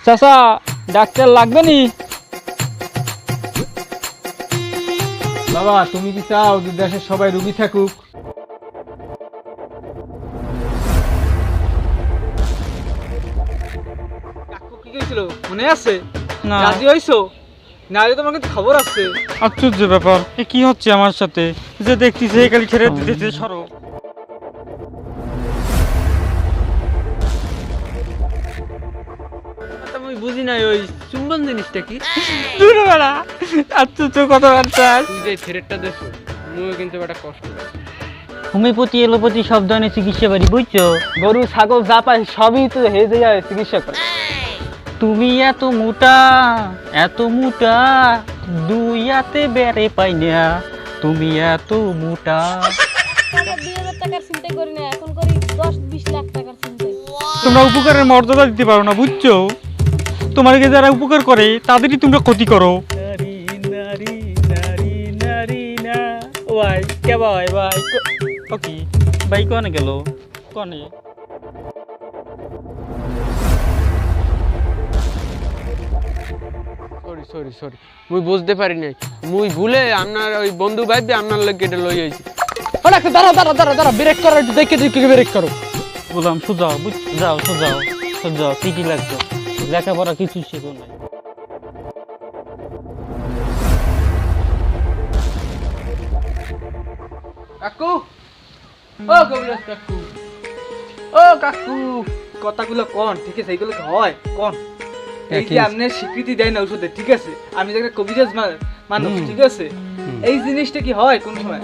চাচা ডাক্তার লাগবে নি? বাবা তুমি কি চাও যে দেশের সবাই রোগী থাকুক? কাকু কি কইছিল মনে আছে? না। রাজি হইছো? না হলে তোমার কাছে খবর আছে। আশ্চর্য ব্যাপার, এ কি হচ্ছে আমার সাথে? যে দেখতেছি এই কালি ছেড়ে দিতেছে, সরো। আমি বুঝি নাই ওই চুম্বন জিনিসটা কি। দূর বেড়া, আশ্চর্য কথাবার্তা। তুই যে ছেড়েটা দেখো মুও কিন্তু একটা কষ্ট পাচ্ছি। হোমিওপ্যাথি এলোপ্যাথি সব ধরনের চিকিৎসা বাড়ি বুঝছো? গরু ছাগল যা পায় সবই তো হেজে যায় চিকিৎসা করে। তুমি এত মোটা, এত মোটা, দুই হাতে বেড়ে পাই না, তুমি এত মোটা। 2000 টাকার চিন্তা করি না, এখন করি 10-20 লাখ টাকার চিন্তা। তোমরা উপকারের মর্যাদা দিতে পারো না বুঝছো? তোমাকে যারা উপকার করে তাদেরই তোমরা ক্ষতি করো। নারী নারী নারী নারী না ওয়াই কে ভাই ভাই ওকে ভাই কোনে গেল কোনে? সরি সরি সরি মুই বুঝতে পারি নাই। মুই ভুলে আপনার ওই বন্ধু ভাইবে আপনার লোক কেটে লই আইছি। ওরা একটা দাঁড়া দাঁড়া দাঁড়া দাঁড়া ব্রেক করো, একটু দেখে দেখে ব্রেক করো। বললাম সোজাও যাও সোজাও সোজাও, সিটি লাগছে, লেখাপড়া কিছু শেখো নাই। কাকু ও কবিরাজ কাকু, ও কাকু কথাগুলো কোন ঠিক আছে? এইগুলো কি হয় কোন? এই যে আপনি স্বীকৃতি দেয় না ওষুধে, ঠিক আছে? আমি যে একটা কবিরাজ মানুষ, ঠিক আছে? এই জিনিসটা কি হয় কোন সময়?